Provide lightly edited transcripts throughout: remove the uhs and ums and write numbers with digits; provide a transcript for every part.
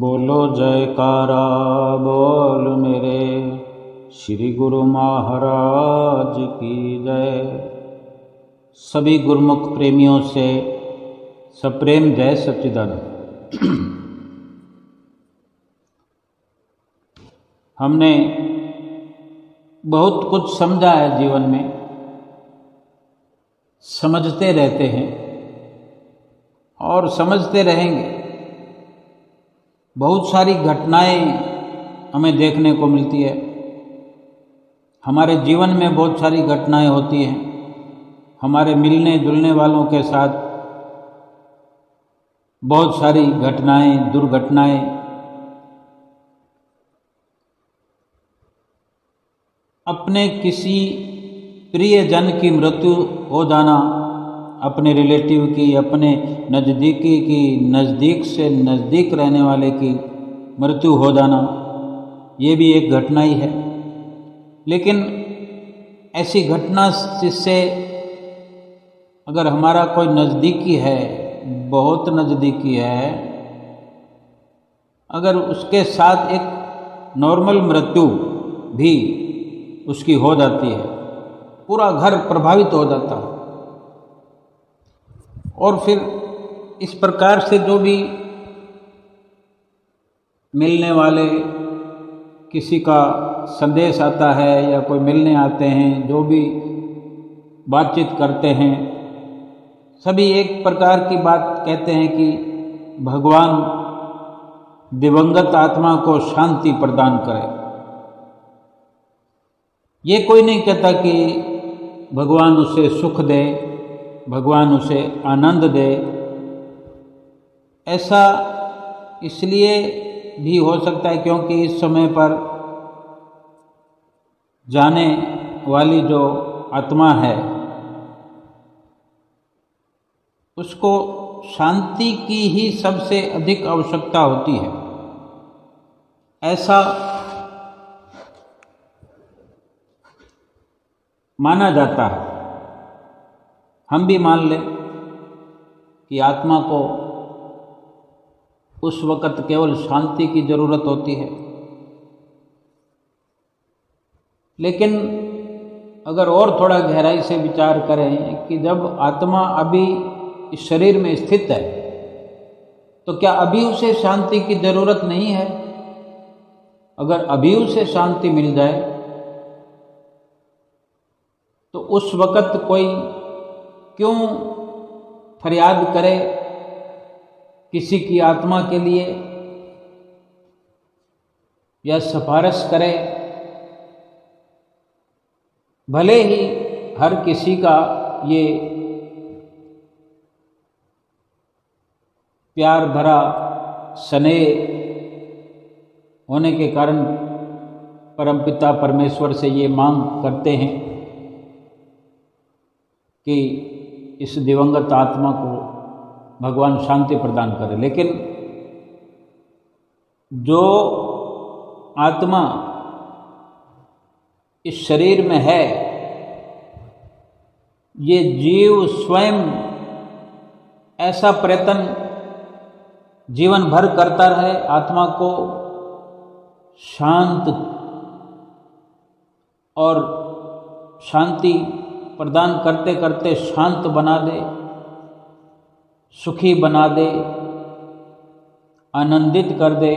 बोलो जयकारा बोल मेरे श्री गुरु महाराज की जय। सभी गुरुमुख प्रेमियों से सप्रेम जय सच्चिदानंद। हमने बहुत कुछ समझा है जीवन में, समझते रहते हैं और समझते रहेंगे। बहुत सारी घटनाएं हमें देखने को मिलती है। हमारे जीवन में बहुत सारी घटनाएं होती हैं। हमारे मिलने जुलने वालों के साथ बहुत सारी घटनाएं, दुर्घटनाएं। अपने किसी प्रियजन की मृत्यु हो जाना, अपने रिलेटिव की, अपने नज़दीकी की, नज़दीक से नज़दीक रहने वाले की मृत्यु हो जाना, ये भी एक घटना ही है। लेकिन ऐसी घटना जिससे अगर हमारा कोई नज़दीकी है, बहुत नज़दीकी है, अगर उसके साथ एक नॉर्मल मृत्यु भी उसकी हो जाती है, पूरा घर प्रभावित हो जाता है। और फिर इस प्रकार से जो भी मिलने वाले किसी का संदेश आता है या कोई मिलने आते हैं, जो भी बातचीत करते हैं, सभी एक प्रकार की बात कहते हैं कि भगवान दिवंगत आत्मा को शांति प्रदान करे। ये कोई नहीं कहता कि भगवान उसे सुख दे, भगवान उसे आनंद दे। ऐसा इसलिए भी हो सकता है क्योंकि इस समय पर जाने वाली जो आत्मा है उसको शांति की ही सबसे अधिक आवश्यकता होती है, ऐसा माना जाता है। हम भी मान लें कि आत्मा को उस वक़्त केवल शांति की ज़रूरत होती है। लेकिन अगर और थोड़ा गहराई से विचार करें कि जब आत्मा अभी इस शरीर में स्थित है तो क्या अभी उसे शांति की ज़रूरत नहीं है? अगर अभी उसे शांति मिल जाए तो उस वक़्त कोई क्यों फरियाद करे किसी की आत्मा के लिए या सिफारिश करे? भले ही हर किसी का ये प्यार भरा स्नेह होने के कारण परमपिता परमेश्वर से ये मांग करते हैं कि इस दिवंगत आत्मा को भगवान शांति प्रदान करे। लेकिन जो आत्मा इस शरीर में है, ये जीव स्वयं ऐसा प्रयत्न जीवन भर करता रहे आत्मा को शांत और शांति प्रदान करते करते शांत बना दे, सुखी बना दे, आनंदित कर दे।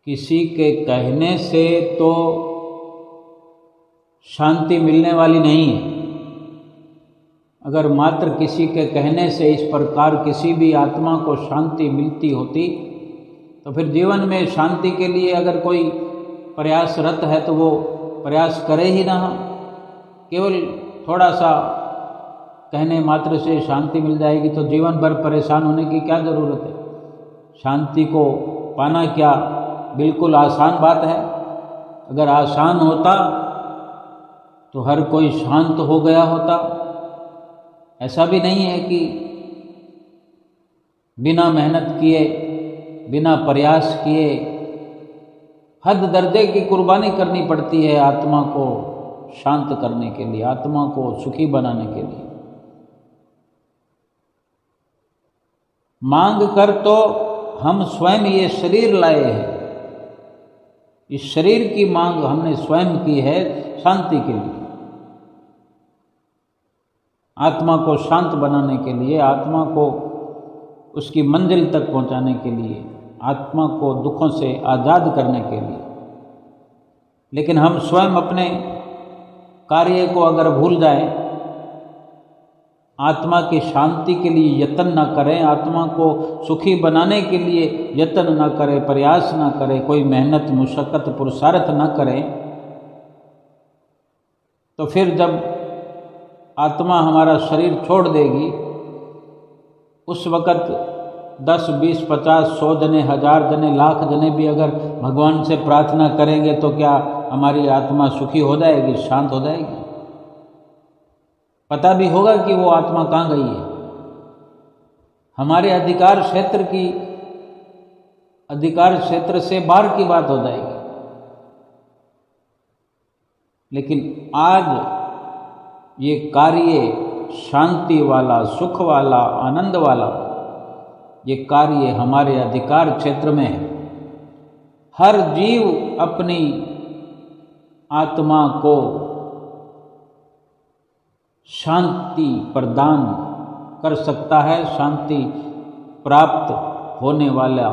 किसी के कहने से तो शांति मिलने वाली नहीं है। अगर मात्र किसी के कहने से इस प्रकार किसी भी आत्मा को शांति मिलती होती तो फिर जीवन में शांति के लिए अगर कोई प्रयासरत है तो वो प्रयास करे ही ना। केवल थोड़ा सा कहने मात्र से शांति मिल जाएगी तो जीवन भर परेशान होने की क्या ज़रूरत है? शांति को पाना क्या बिल्कुल आसान बात है? अगर आसान होता तो हर कोई शांत हो गया होता। ऐसा भी नहीं है कि बिना मेहनत किए, बिना प्रयास किए हद दर्जे की कुर्बानी करनी पड़ती है आत्मा को शांत करने के लिए, आत्मा को सुखी बनाने के लिए। मांग कर तो हम स्वयं ये शरीर लाए हैं, इस शरीर की मांग हमने स्वयं की है शांति के लिए, आत्मा को शांत बनाने के लिए, आत्मा को उसकी मंजिल तक पहुंचाने के लिए, आत्मा को दुखों से आज़ाद करने के लिए। लेकिन हम स्वयं अपने कार्य को अगर भूल जाएं, आत्मा की शांति के लिए यत्न न करें, आत्मा को सुखी बनाने के लिए यत्न न करें, प्रयास न करें, कोई मेहनत मुशक्कत पुरुषार्थ न करें, तो फिर जब आत्मा हमारा शरीर छोड़ देगी, उस वक़्त 10, 20, 50, 100 जने, 1000 जने, लाख जने भी अगर भगवान से प्रार्थना करेंगे तो क्या हमारी आत्मा सुखी हो जाएगी, शांत हो जाएगी? पता भी होगा कि वो आत्मा कहाँ गई है। हमारे अधिकार क्षेत्र से बाहर की बात हो जाएगी। लेकिन आज ये कार्य शांति वाला, सुख वाला, आनंद वाला, ये कार्य हमारे अधिकार क्षेत्र में है। हर जीव अपनी आत्मा को शांति प्रदान कर सकता है, शांति प्राप्त होने वाला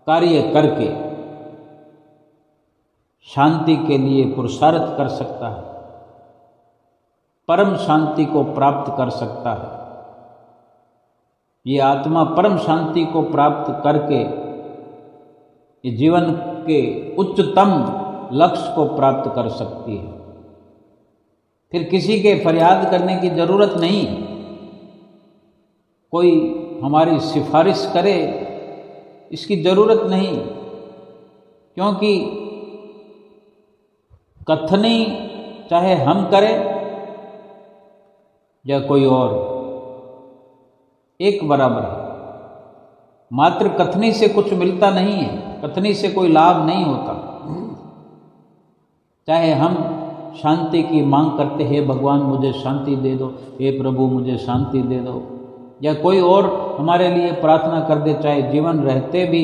कार्य करके शांति के लिए पुरुषार्थ कर सकता है, परम शांति को प्राप्त कर सकता है। ये आत्मा परम शांति को प्राप्त करके ये जीवन के उच्चतम लक्ष्य को प्राप्त कर सकती है। फिर किसी के फरियाद करने की ज़रूरत नहीं, कोई हमारी सिफारिश करे इसकी ज़रूरत नहीं, क्योंकि कथनी चाहे हम करें या कोई और, एक बराबर है। मात्र कथनी से कुछ मिलता नहीं है, कथनी से कोई लाभ नहीं होता। चाहे हम शांति की मांग करते हैं, भगवान मुझे शांति दे दो, हे प्रभु मुझे शांति दे दो, या कोई और हमारे लिए प्रार्थना कर दे, चाहे जीवन रहते भी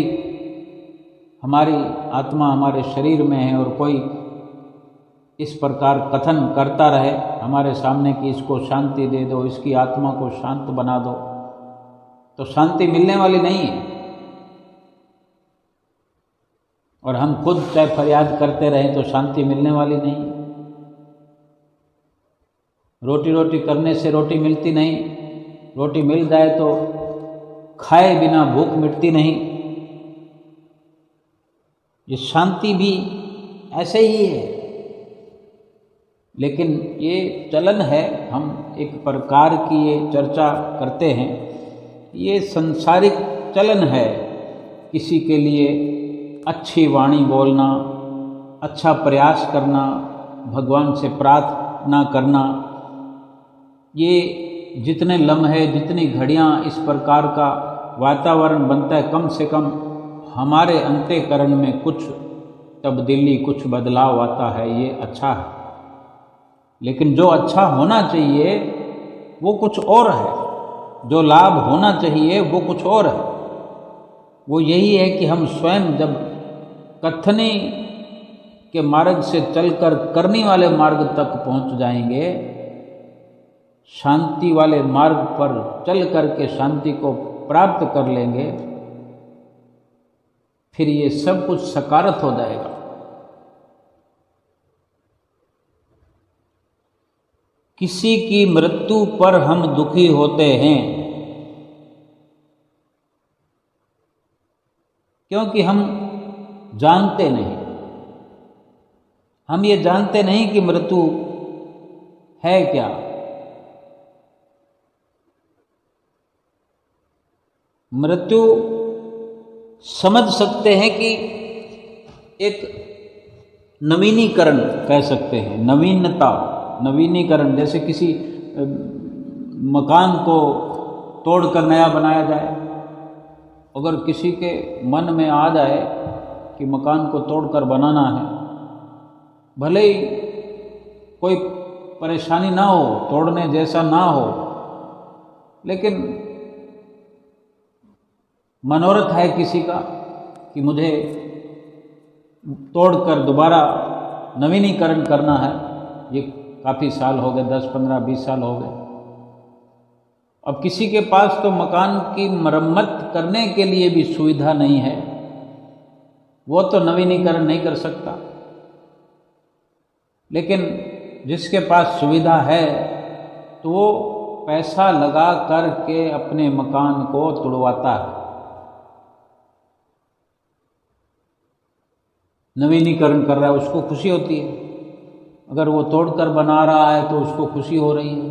हमारी आत्मा हमारे शरीर में है और कोई इस प्रकार कथन करता रहे हमारे सामने कि इसको शांति दे दो, इसकी आत्मा को शांत बना दो, तो शांति मिलने वाली नहीं है। और हम खुद चाहे फरियाद करते रहें तो शांति मिलने वाली नहीं। रोटी रोटी करने से रोटी मिलती नहीं, रोटी मिल जाए तो खाए बिना भूख मिटती नहीं। ये शांति भी ऐसे ही है, लेकिन ये चलन है, हम एक प्रकार की ये चर्चा करते हैं, ये संसारिक चलन है। किसी के लिए अच्छी वाणी बोलना, अच्छा प्रयास करना, भगवान से प्रार्थना करना, ये जितने लम्हे, जितनी घड़ियाँ इस प्रकार का वातावरण बनता है, कम से कम हमारे अंतःकरण में कुछ तब्दीली, कुछ बदलाव आता है, ये अच्छा है। लेकिन जो अच्छा होना चाहिए वो कुछ और है, जो लाभ होना चाहिए वो कुछ और है। वो यही है कि हम स्वयं जब कथनी के मार्ग से चलकर करनी वाले मार्ग तक पहुंच जाएंगे, शांति वाले मार्ग पर चल करके शांति को प्राप्त कर लेंगे, फिर ये सब कुछ सकारात्मक हो जाएगा। किसी की मृत्यु पर हम दुखी होते हैं क्योंकि हम जानते नहीं, हम ये जानते नहीं कि मृत्यु है क्या। मृत्यु समझ सकते हैं कि एक नवीनीकरण कह सकते हैं, नवीनता, नवीनीकरण। जैसे किसी मकान को तोड़कर नया बनाया जाए, अगर किसी के मन में आ जाए कि मकान को तोड़कर बनाना है, भले ही कोई परेशानी ना हो, तोड़ने जैसा ना हो, लेकिन मनोरथ है किसी का कि मुझे तोड़कर दोबारा नवीनीकरण करना है, ये काफ़ी साल हो गए, 10, 15, 20 साल हो गए। अब किसी के पास तो मकान की मरम्मत करने के लिए भी सुविधा नहीं है, वो तो नवीनीकरण नहीं कर सकता। लेकिन जिसके पास सुविधा है तो वो पैसा लगा कर के अपने मकान को तुड़वाता है, नवीनीकरण कर रहा है, उसको खुशी होती है। अगर वो तोड़कर बना रहा है तो उसको खुशी हो रही है,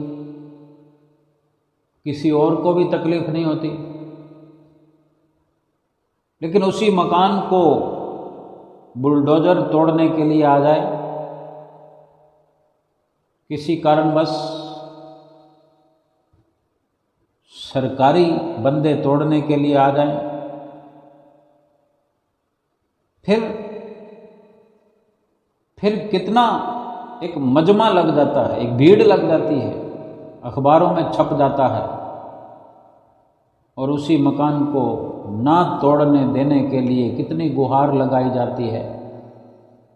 किसी और को भी तकलीफ नहीं होती। लेकिन उसी मकान को बुलडोजर तोड़ने के लिए आ जाए, किसी कारणवश सरकारी बंदे तोड़ने के लिए आ जाएं, फिर कितना एक मजमा लग जाता है, एक भीड़ लग जाती है, अखबारों में छप जाता है, और उसी मकान को ना तोड़ने देने के लिए कितनी गुहार लगाई जाती है,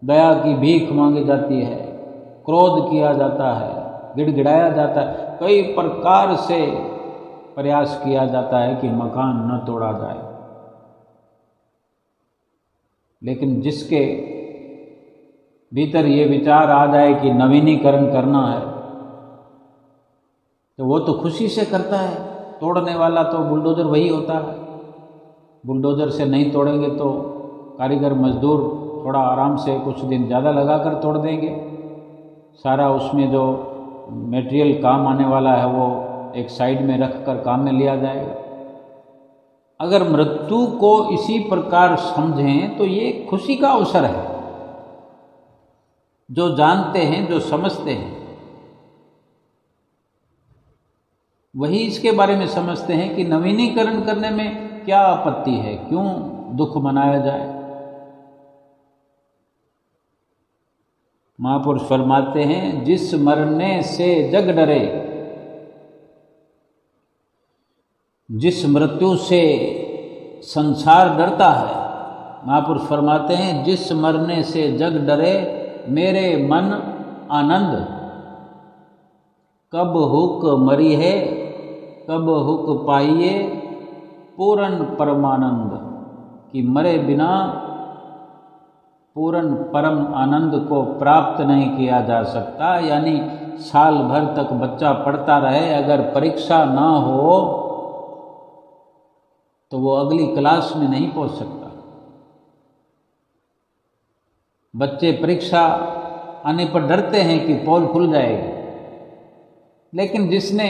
दया की भीख मांगी जाती है, क्रोध किया जाता है, गिड़गिड़ाया जाता है, कई प्रकार से प्रयास किया जाता है कि मकान न तोड़ा जाए। लेकिन जिसके भीतर ये विचार आ जाए कि नवीनीकरण करना है तो वो तो खुशी से करता है। तोड़ने वाला तो बुलडोजर वही होता है। बुलडोजर से नहीं तोड़ेंगे तो कारीगर मजदूर थोड़ा आराम से कुछ दिन ज़्यादा लगा कर तोड़ देंगे। सारा उसमें जो मटेरियल काम आने वाला है वो एक साइड में रख कर काम में लिया जाएगा। अगर मृत्यु को इसी प्रकार समझें तो ये खुशी का अवसर है। जो जानते हैं, जो समझते हैं, वही इसके बारे में समझते हैं कि नवीनीकरण करने में क्या आपत्ति है, क्यों दुख मनाया जाए। महापुरुष फरमाते हैं, जिस मरने से जग डरे, जिस मृत्यु से संसार डरता है। महापुरुष फरमाते हैं, जिस मरने से जग डरे मेरे मन आनंद, कब हुक मरी है कब हुक पाइए पूर्ण परमानंद, कि मरे बिना पूर्ण परम आनंद को प्राप्त नहीं किया जा सकता। यानी साल भर तक बच्चा पढ़ता रहे, अगर परीक्षा ना हो तो वो अगली क्लास में नहीं पहुंच सकता। बच्चे परीक्षा आने पर डरते हैं कि पोल खुल जाएगी, लेकिन जिसने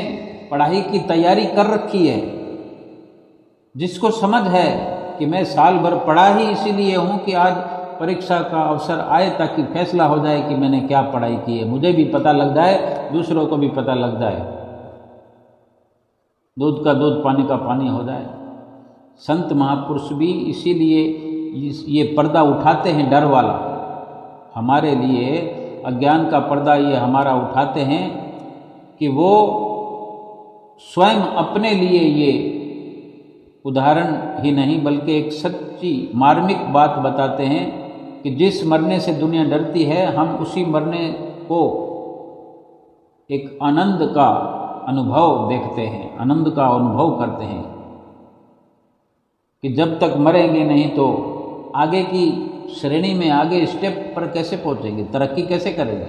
पढ़ाई की तैयारी कर रखी है, जिसको समझ है कि मैं साल भर पढ़ा ही इसीलिए हूँ कि आज परीक्षा का अवसर आए ताकि फैसला हो जाए कि मैंने क्या पढ़ाई की है, मुझे भी पता लग जाए, दूसरों को भी पता लग जाए, दूध का दूध पानी का पानी हो जाए। संत महापुरुष भी इसीलिए ये पर्दा उठाते हैं, डर वाला। हमारे लिए अज्ञान का पर्दा ये हमारा उठाते हैं कि वो स्वयं अपने लिए ये उदाहरण ही नहीं बल्कि एक सच्ची मार्मिक बात बताते हैं कि जिस मरने से दुनिया डरती है, हम उसी मरने को एक आनंद का अनुभव देखते हैं, आनंद का अनुभव करते हैं कि जब तक मरेंगे नहीं तो आगे की श्रेणी में, आगे स्टेप पर कैसे पहुंचेंगे, तरक्की कैसे करेंगे।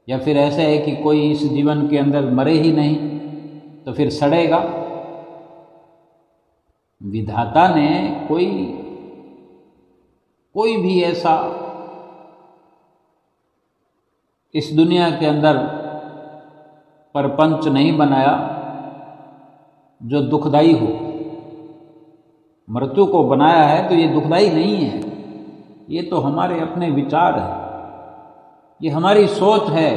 या फिर ऐसा है कि कोई इस जीवन के अंदर मरे ही नहीं तो फिर सड़ेगा। विधाता ने कोई भी ऐसा इस दुनिया के अंदर परपंच नहीं बनाया जो दुखदाई हो। मृत्यु को बनाया है तो ये दुखदाई नहीं है, ये तो हमारे अपने विचार है, ये हमारी सोच है।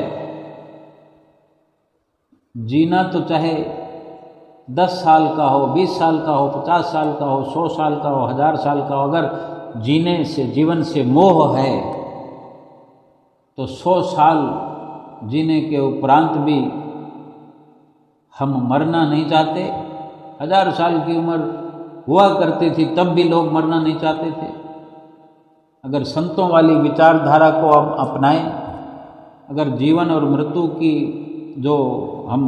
जीना तो चाहे 10 साल का हो, 20 साल का हो, 50 साल का हो, 100 साल का हो, 1000 साल का हो, अगर जीने से, जीवन से मोह है तो 100 साल जीने के उपरांत भी हम मरना नहीं चाहते। 1000 साल की उम्र हुआ करती थी तब भी लोग मरना नहीं चाहते थे। अगर संतों वाली विचारधारा को अब अपनाएं, अगर जीवन और मृत्यु की जो हम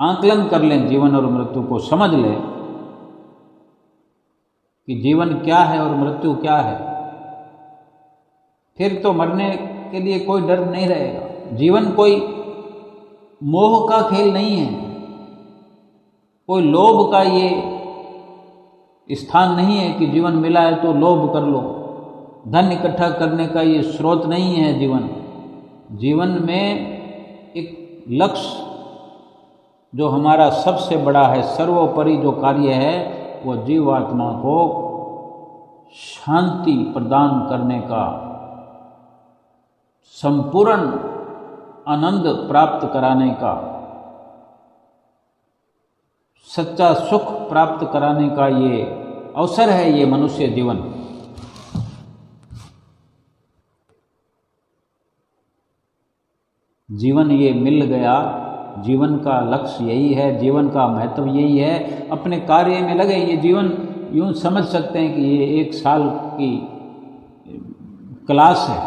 आकलन कर लें, जीवन और मृत्यु को समझ लें कि जीवन क्या है और मृत्यु क्या है, फिर तो मरने के लिए कोई डर नहीं रहेगा। जीवन कोई मोह का खेल नहीं है, कोई लोभ का ये स्थान नहीं है कि जीवन मिला है तो लोभ कर लो। धन इकट्ठा करने का ये स्रोत नहीं है जीवन। जीवन में एक लक्ष्य जो हमारा सबसे बड़ा है, सर्वोपरि जो कार्य है, वो जीवात्मा को शांति प्रदान करने का, संपूर्ण आनंद प्राप्त कराने का, सच्चा सुख प्राप्त कराने का ये अवसर है, ये मनुष्य जीवन। जीवन ये मिल गया, जीवन का लक्ष्य यही है, जीवन का महत्व यही है। अपने कार्य में लगे। ये जीवन यूं समझ सकते हैं कि ये 1 साल की क्लास है।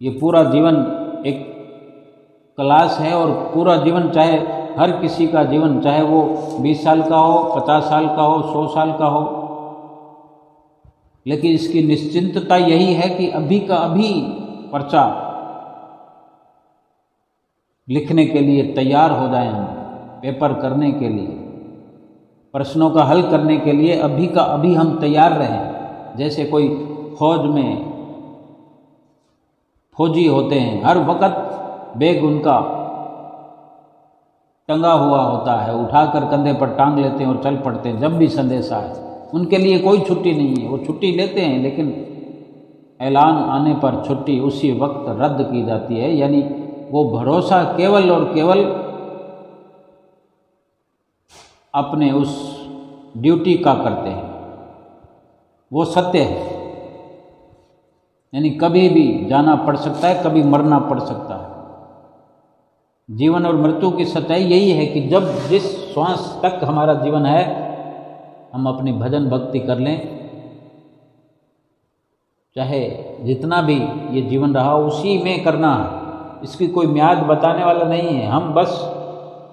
ये पूरा जीवन एक क्लास है और पूरा जीवन, चाहे हर किसी का जीवन, चाहे वो 20 साल का हो, 50 साल का हो, 100 साल का हो, लेकिन इसकी निश्चिंतता यही है कि अभी का अभी पर्चा लिखने के लिए तैयार हो जाएं हम, पेपर करने के लिए, प्रश्नों का हल करने के लिए अभी का अभी हम तैयार रहें। जैसे कोई फौज में फौजी होते हैं, हर वक्त बैग उनका टंगा हुआ होता है, उठाकर कंधे पर टांग लेते हैं और चल पड़ते हैं जब भी संदेश आए। उनके लिए कोई छुट्टी नहीं है, वो छुट्टी लेते हैं लेकिन ऐलान आने पर छुट्टी उसी वक्त रद्द की जाती है। यानी वो भरोसा केवल और केवल अपने उस ड्यूटी का करते हैं, वो सत्य है। यानी कभी भी जाना पड़ सकता है, कभी मरना पड़ सकता है। जीवन और मृत्यु की सच्चाई यही है कि जब जिस श्वास तक हमारा जीवन है, हम अपनी भजन भक्ति कर लें, चाहे जितना भी ये जीवन रहा उसी में करना है। इसकी कोई म्याद बताने वाला नहीं है। हम बस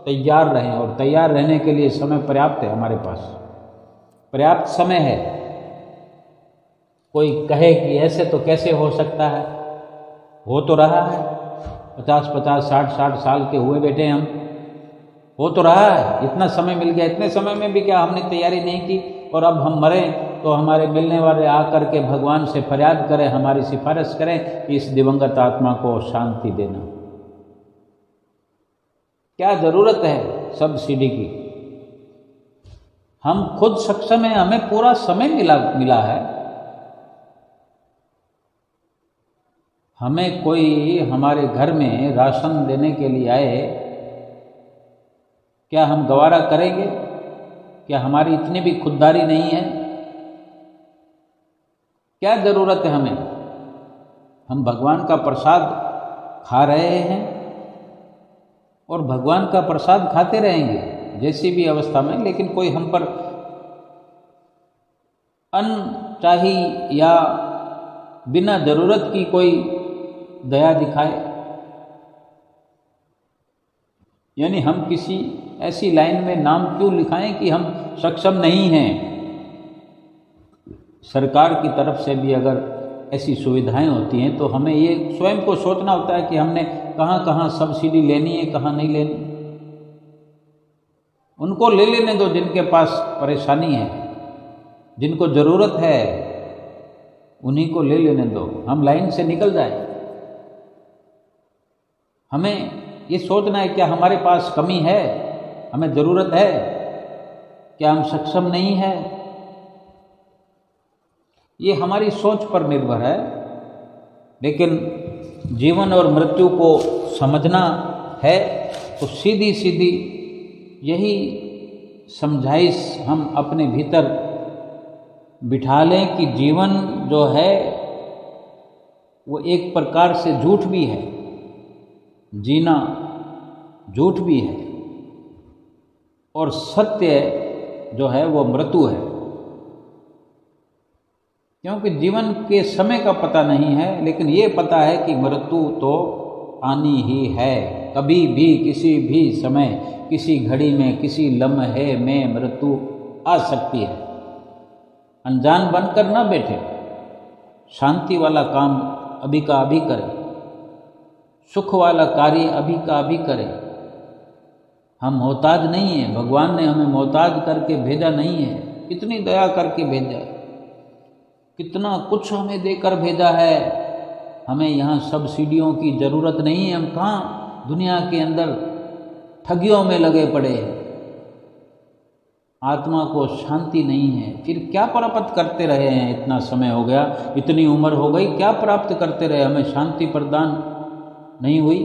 तैयार रहें, और तैयार रहने के लिए समय पर्याप्त है, हमारे पास पर्याप्त समय है। कोई कहे कि ऐसे तो कैसे हो सकता है, हो तो रहा है। 50-50, 60-60 साल के हुए बैठे हम, हो तो रहा है। इतना समय मिल गया, इतने समय में भी क्या हमने तैयारी नहीं की? और अब हम मरें तो हमारे मिलने वाले आकर के भगवान से फरियाद करें, हमारी सिफारिश करें कि इस दिवंगत आत्मा को शांति देना। क्या जरूरत है सब्सिडी की? हम खुद सक्षम हैं, हमें पूरा समय मिला है। हमें कोई हमारे घर में राशन देने के लिए आए, क्या हम गवारा करेंगे? क्या हमारी इतनी भी खुददारी नहीं है? क्या जरूरत है हमें? हम भगवान का प्रसाद खा रहे हैं और भगवान का प्रसाद खाते रहेंगे जैसी भी अवस्था में। लेकिन कोई हम पर अनचाही या बिना जरूरत की कोई दया दिखाए, यानी हम किसी ऐसी लाइन में नाम क्यों लिखाएं कि हम सक्षम नहीं हैं? सरकार की तरफ से भी अगर ऐसी सुविधाएं होती हैं तो हमें ये स्वयं को सोचना होता है कि हमने कहाँ कहाँ सब्सिडी लेनी है, कहाँ नहीं लेनी। उनको ले लेने दो जिनके पास परेशानी है, जिनको ज़रूरत है उन्हीं को ले लेने दो, हम लाइन से निकल जाए। हमें ये सोचना है क्या हमारे पास कमी है, हमें ज़रूरत है, क्या हम सक्षम नहीं है? ये हमारी सोच पर निर्भर है। लेकिन जीवन और मृत्यु को समझना है तो सीधी सीधी यही समझाइश हम अपने भीतर बिठा लें कि जीवन जो है वो एक प्रकार से झूठ भी है, जीना झूठ भी है और सत्य जो है वो मृत्यु है, क्योंकि जीवन के समय का पता नहीं है, लेकिन ये पता है कि मृत्यु तो आनी ही है। कभी भी किसी भी समय, किसी घड़ी में, किसी लम्हे में मृत्यु आ सकती है। अनजान बनकर ना बैठे, शांति वाला काम अभी का अभी करें, सुख वाला कार्य अभी का अभी करें। हम मोहताज नहीं हैं, भगवान ने हमें मोहताज करके भेजा नहीं है, कितनी दया करके भेजा है, कितना कुछ हमें देकर भेजा है। हमें यहाँ सब्सिडियों की ज़रूरत नहीं है। हम कहाँ दुनिया के अंदर ठगियों में लगे पड़े हैं। आत्मा को शांति नहीं है, फिर क्या प्राप्त करते रहे हैं? इतना समय हो गया, इतनी उम्र हो गई, क्या प्राप्त करते रहे? हमें शांति प्रदान नहीं हुई,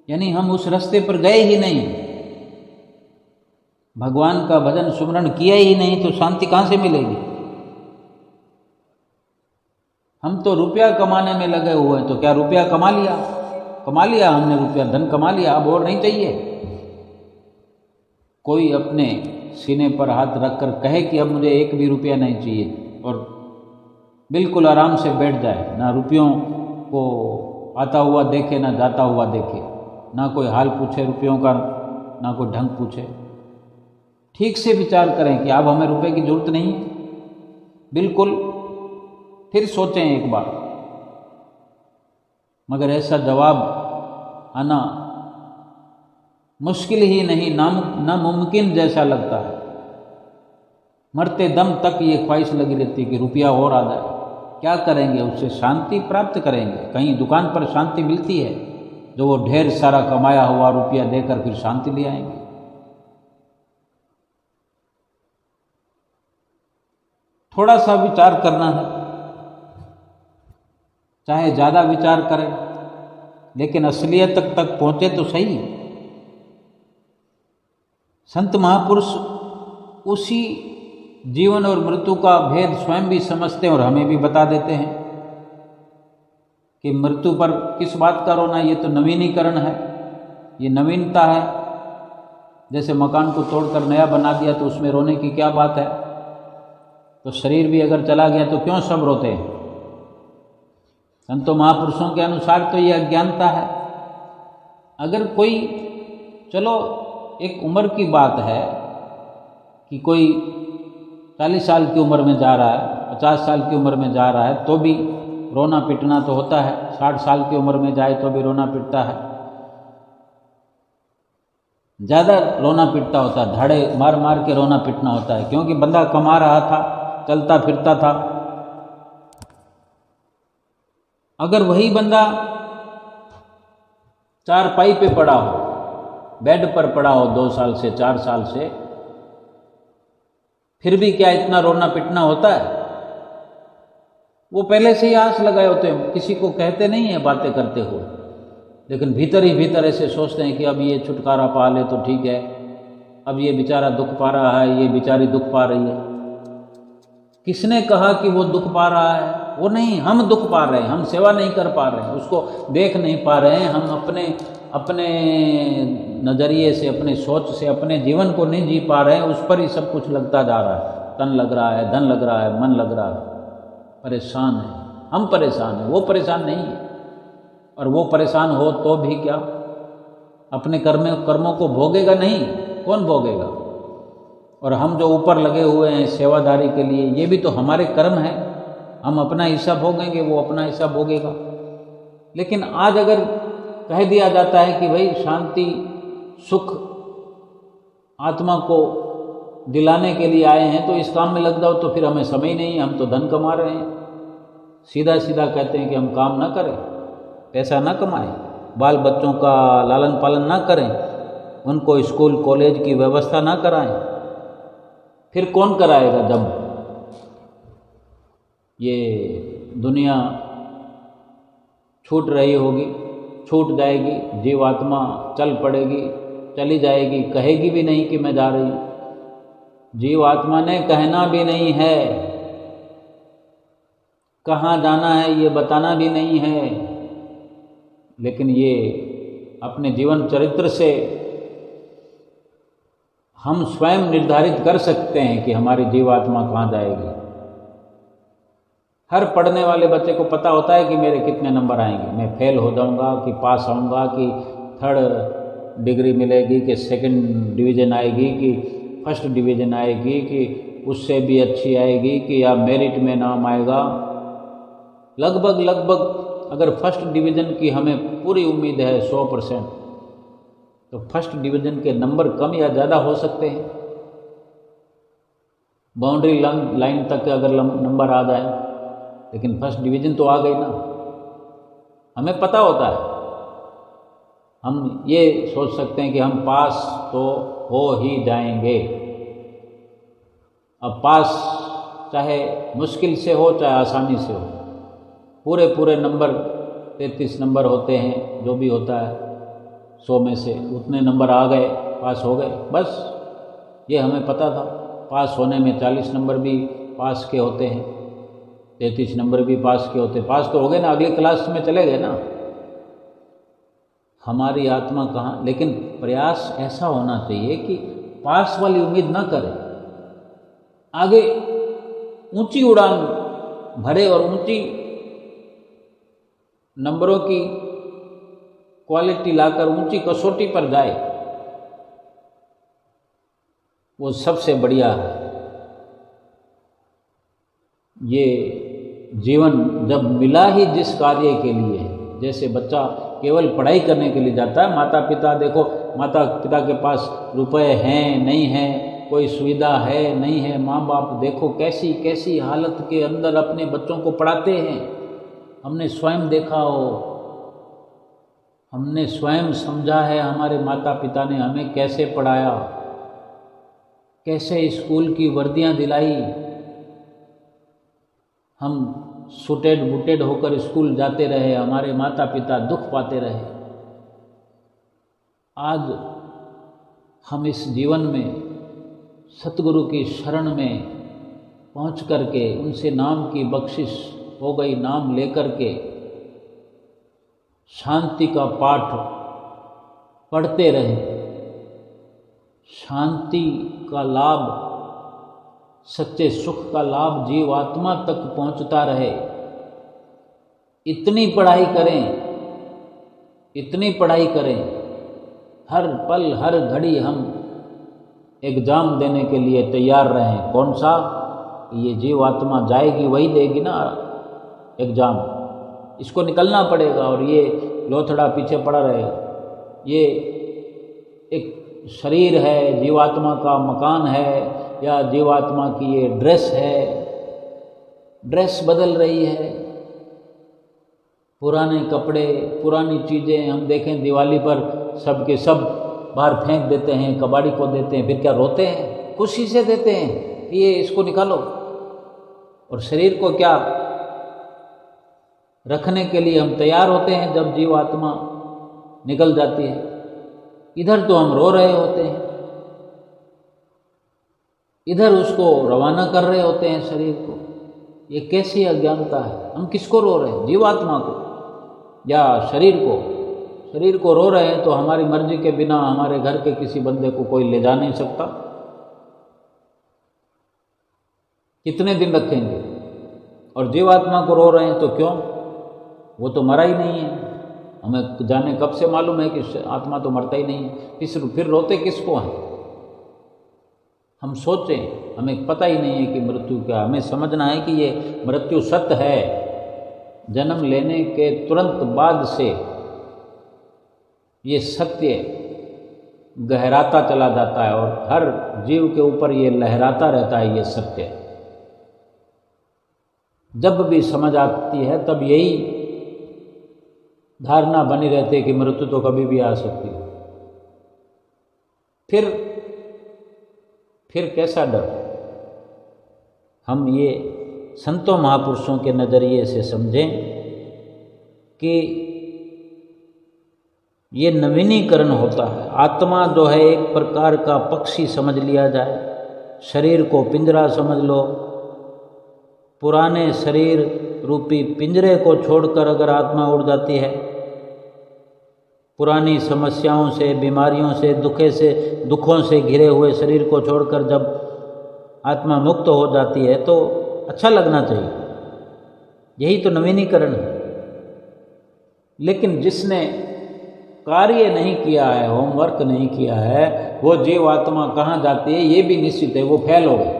यानी हम उस रास्ते पर गए ही नहीं, भगवान का भजन सुमरण किया ही नहीं, तो शांति कहाँ से मिलेगी? हम तो रुपया कमाने में लगे हुए हैं, तो क्या रुपया कमा लिया? कमा लिया हमने, रुपया धन कमा लिया, अब और नहीं चाहिए। कोई अपने सीने पर हाथ रखकर कहे कि अब मुझे एक भी रुपया नहीं चाहिए, और बिल्कुल आराम से बैठ जाए, ना रुपयों को आता हुआ देखे, ना जाता हुआ देखे, ना कोई हाल पूछे रुपयों का, ना कोई ढंग पूछे। ठीक से विचार करें कि अब हमें रुपए की जरूरत नहीं है, बिल्कुल। फिर सोचें एक बार, मगर ऐसा जवाब आना मुश्किल ही नहीं, नामुमकिन जैसा लगता है। मरते दम तक ये ख्वाहिश लगी रहती है कि रुपया और आ जाए। क्या करेंगे उससे? शांति प्राप्त करेंगे। कहीं दुकान पर शांति मिलती है, जो वो ढेर सारा कमाया हुआ रुपया देकर फिर शांति ले आएंगे। थोड़ा सा विचार करना है, चाहे ज़्यादा विचार करें, लेकिन असलियत तक पहुँचे तो सही। संत महापुरुष उसी जीवन और मृत्यु का भेद स्वयं भी समझते हैं और हमें भी बता देते हैं कि मृत्यु पर किस बात का रोना, ये तो नवीनीकरण है, ये नवीनता है। जैसे मकान को तोड़कर नया बना दिया तो उसमें रोने की क्या बात है? तो शरीर भी अगर चला गया तो क्यों सब रोते हैं? संतों महापुरुषों के अनुसार तो ये अज्ञानता है। अगर कोई, चलो एक उम्र की बात है कि कोई 40 साल की उम्र में जा रहा है, 50 साल की उम्र में जा रहा है, तो भी रोना पिटना तो होता है। 60 साल की उम्र में जाए तो भी रोना पिटता है, ज़्यादा रोना पिटता होता है, धाड़े मार मार के रोना पिटना होता है, क्योंकि बंदा कमा रहा था, चलता फिरता था। अगर वही बंदा चारपाई पे पड़ा हो, बेड पर पड़ा हो 2 साल से 4 साल से, फिर भी क्या इतना रोना पिटना होता है? वो पहले से ही आस लगाए होते हैं, किसी को कहते नहीं है बातें करते हुए, लेकिन भीतर ही भीतर ऐसे सोचते हैं कि अब ये छुटकारा पा ले तो ठीक है, अब ये बेचारा दुख पा रहा है, ये बेचारी दुख पा रही है। किसने कहा कि वो दुख पा रहा है? वो नहीं, हम दुख पा रहे हैं, हम सेवा नहीं कर पा रहे हैं, उसको देख नहीं पा रहे हैं, हम अपने नज़रिए से, अपने सोच से अपने जीवन को नहीं जी पा रहे हैं, उस पर ही सब कुछ लगता जा रहा है। तन लग रहा है, धन लग रहा है, मन लग रहा है, परेशान है। हम परेशान हैं, वो परेशान नहीं है। और वो परेशान हो तो भी क्या, अपने कर्मों को भोगेगा नहीं, कौन भोगेगा? और हम जो ऊपर लगे हुए हैं सेवादारी के लिए, ये भी तो हमारे कर्म है। हम अपना हिस्सा भोगेंगे, वो अपना हिस्सा भोगेगा। लेकिन आज अगर कह दिया जाता है कि भाई शांति सुख आत्मा को दिलाने के लिए आए हैं, तो इस काम में लग जाओ, तो फिर हमें समय नहीं है, हम तो धन कमा रहे हैं। सीधा सीधा कहते हैं कि हम काम ना करें, पैसा ना कमाएं, बाल बच्चों का लालन पालन ना करें, उनको स्कूल कॉलेज की व्यवस्था ना कराएं। फिर कौन कराएगा जब ये दुनिया छूट रही होगी, छूट जाएगी, जीवात्मा चल पड़ेगी, चली जाएगी, कहेगी भी नहीं कि मैं जा रही हूँ। जीवात्मा ने कहना भी नहीं है, कहाँ जाना है ये बताना भी नहीं है, लेकिन ये अपने जीवन चरित्र से हम स्वयं निर्धारित कर सकते हैं कि हमारी जीवात्मा कहाँ जाएगी। हर पढ़ने वाले बच्चे को पता होता है कि मेरे कितने नंबर आएंगे, मैं फेल हो जाऊंगा कि पास आऊँगा, कि 3rd डिग्री मिलेगी, कि 2nd डिवीज़न आएगी, कि 1st डिवीज़न आएगी, कि उससे भी अच्छी आएगी, कि या मेरिट में नाम आएगा। लगभग अगर 1st डिवीज़न की हमें पूरी उम्मीद है 100%, तो 1st डिवीज़न के नंबर कम या ज़्यादा हो सकते हैं। बाउंड्री लाइन तक अगर नंबर आ जाए, लेकिन 1st डिवीज़न तो आ गई ना, हमें पता होता है। हम ये सोच सकते हैं कि हम पास तो हो ही जाएंगे। अब पास चाहे मुश्किल से हो चाहे आसानी से हो, पूरे नंबर 33 नंबर होते हैं, जो भी होता है 100 में से उतने नंबर आ गए, पास हो गए, बस ये हमें पता था। पास होने में 40 नंबर भी पास के होते हैं, 33 नंबर भी पास के होते हैं। पास तो हो गए ना, अगली क्लास में चले गए ना। हमारी आत्मा कहाँ, लेकिन प्रयास ऐसा होना चाहिए कि पास वाली उम्मीद ना करें, आगे ऊंची उड़ान भरे और ऊंची नंबरों की क्वालिटी लाकर ऊंची कसौटी पर जाए, वो सबसे बढ़िया है। ये जीवन जब मिला ही जिस कार्य के लिए है, जैसे बच्चा केवल पढ़ाई करने के लिए जाता है, माता पिता देखो, माता पिता के पास रुपए हैं नहीं हैं, कोई सुविधा है नहीं है, माँ बाप देखो कैसी कैसी हालत के अंदर अपने बच्चों को पढ़ाते हैं। हमने स्वयं देखा हो, हमने स्वयं समझा है, हमारे माता पिता ने हमें कैसे पढ़ाया, कैसे स्कूल की वर्दियां दिलाई, हम सूटेड बूटेड होकर स्कूल जाते रहे, हमारे माता पिता दुख पाते रहे। आज हम इस जीवन में सतगुरु की शरण में पहुँच करके, उनसे नाम की बख्शिश हो गई, नाम लेकर के शांति का पाठ पढ़ते रहे, शांति का लाभ, सच्चे सुख का लाभ जीवात्मा तक पहुंचता रहे। इतनी पढ़ाई करें, इतनी पढ़ाई करें, हर पल हर घड़ी हम एग्ज़ाम देने के लिए तैयार रहें। कौन सा? ये जीवात्मा जाएगी वही देगी ना एग्ज़ाम, इसको निकलना पड़ेगा और ये लोथड़ा पीछे पड़ा रहेगा। ये एक शरीर है, जीवात्मा का मकान है, या जीवात्मा की ये ड्रेस है, ड्रेस बदल रही है, पुराने कपड़े, पुरानी चीज़ें हम देखें दिवाली पर सब के सब बाहर फेंक देते हैं, कबाड़ी को देते हैं, फिर क्या रोते हैं? खुशी से देते हैं, ये इसको निकालो। और शरीर को क्या रखने के लिए हम तैयार होते हैं जब जीवात्मा निकल जाती है। इधर तो हम रो रहे होते हैं, इधर उसको रवाना कर रहे होते हैं शरीर को। ये कैसी अज्ञानता है? हम किसको रो रहे हैं? जीवात्मा को या शरीर को? शरीर को रो रहे हैं तो हमारी मर्जी के बिना हमारे घर के किसी बंदे को कोई ले जा नहीं सकता। कितने दिन रखेंगे? और जीवात्मा को रो रहे हैं तो क्यों? वो तो मरा ही नहीं है, हमें जाने कब से मालूम है कि आत्मा तो मरता ही नहीं है, फिर रोते किसको हैं? हम सोचें, हमें पता ही नहीं है कि मृत्यु क्या। हमें समझना है कि ये मृत्यु सत्य है। जन्म लेने के तुरंत बाद से ये सत्य गहराता चला जाता है और हर जीव के ऊपर ये लहराता रहता है ये सत्य। जब भी समझ आती है तब यही धारणा बनी रहती है कि मृत्यु तो कभी भी आ सकती है। फिर कैसा डर? हम ये संतों महापुरुषों के नज़रिए से समझें कि ये नवीनीकरण होता है। आत्मा जो है एक प्रकार का पक्षी समझ लिया जाए, शरीर को पिंजरा समझ लो। पुराने शरीर रूपी पिंजरे को छोड़कर अगर आत्मा उड़ जाती है पुरानी समस्याओं से, बीमारियों से, दुखों से घिरे हुए शरीर को छोड़कर जब आत्मा मुक्त हो जाती है तो अच्छा लगना चाहिए। यही तो नवीनीकरण है। लेकिन जिसने कार्य नहीं किया है, होमवर्क नहीं किया है, वो जीव आत्मा कहाँ जाती है ये भी निश्चित है, वो फेल हो गई।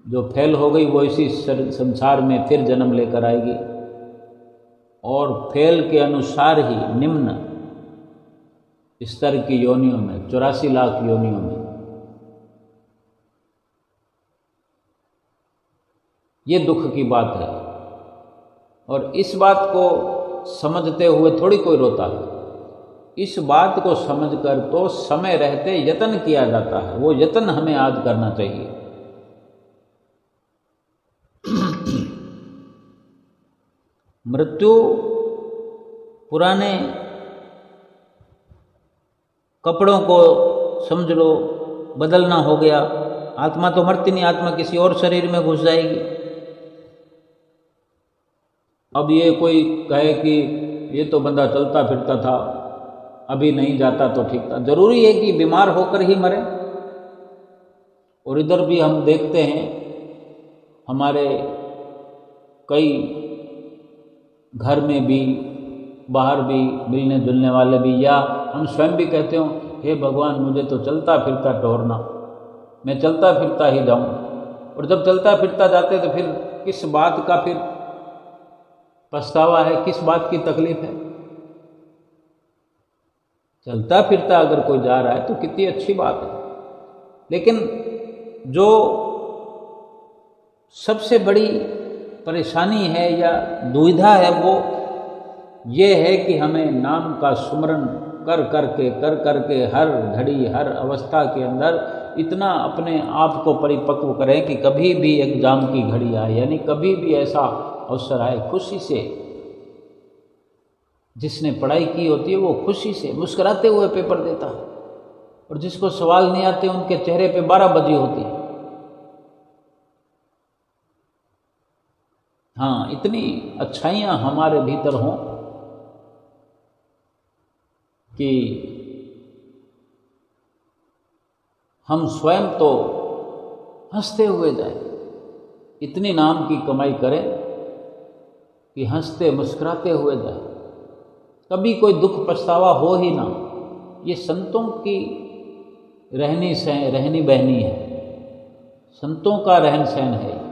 जो फेल हो गई वो इसी संसार में फिर जन्म लेकर आएगी और फेल के अनुसार ही निम्न स्तर की योनियों में, 84 लाख योनियों में। ये दुख की बात है। और इस बात को समझते हुए थोड़ी कोई रोता है। इस बात को समझकर तो समय रहते यत्न किया जाता है। वो यत्न हमें आज करना चाहिए। मृत्यु पुराने कपड़ों को समझ लो बदलना हो गया। आत्मा तो मरती नहीं, आत्मा किसी और शरीर में घुस जाएगी। अब ये कोई कहे कि ये तो बंदा चलता फिरता था, अभी नहीं जाता तो ठीक था। जरूरी है कि बीमार होकर ही मरे? और इधर भी हम देखते हैं हमारे कई घर में भी, बाहर भी मिलने जुलने वाले भी, या हम स्वयं भी कहते हो, हे भगवान मुझे तो चलता फिरता टोरना, मैं चलता फिरता ही जाऊं। और जब चलता फिरता जाते तो फिर किस बात का फिर पछतावा है, किस बात की तकलीफ है? चलता फिरता अगर कोई जा रहा है तो कितनी अच्छी बात है। लेकिन जो सबसे बड़ी परेशानी है या दुविधा है वो ये है कि हमें नाम का सुमरन कर करके हर घड़ी हर अवस्था के अंदर इतना अपने आप को परिपक्व करें कि कभी भी एग्जाम की घड़ी आए, यानी कभी भी ऐसा अवसर आए, खुशी से, जिसने पढ़ाई की होती है वो खुशी से मुस्कुराते हुए पेपर देता है, और जिसको सवाल नहीं आते उनके चेहरे पे 12 बजी होती है। हाँ, इतनी अच्छाइयाँ हमारे भीतर हों कि हम स्वयं तो हंसते हुए जाएं, इतनी नाम की कमाई करें कि हंसते मुस्कुराते हुए जाएं, कभी कोई दुख पछतावा हो ही ना। ये संतों की रहनी बहनी है, संतों का रहन सहन है।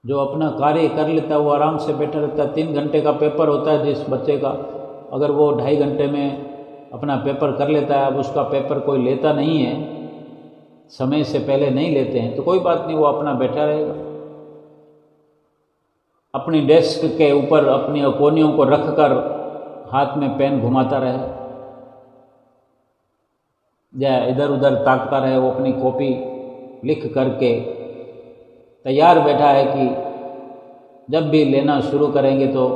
जो अपना कार्य कर लेता है वो आराम से बैठा रहता है। 3 घंटे का पेपर होता है जिस बच्चे का, अगर वो 2.5 घंटे में अपना पेपर कर लेता है, अब उसका पेपर कोई लेता नहीं है, समय से पहले नहीं लेते हैं, तो कोई बात नहीं, वो अपना बैठा रहेगा। अपनी डेस्क के ऊपर अपनी कोनियों को रखकर हाथ में पेन घुमाता रहे या इधर उधर ताकता रहे, वो अपनी कॉपी लिख करके तैयार बैठा है कि जब भी लेना शुरू करेंगे तो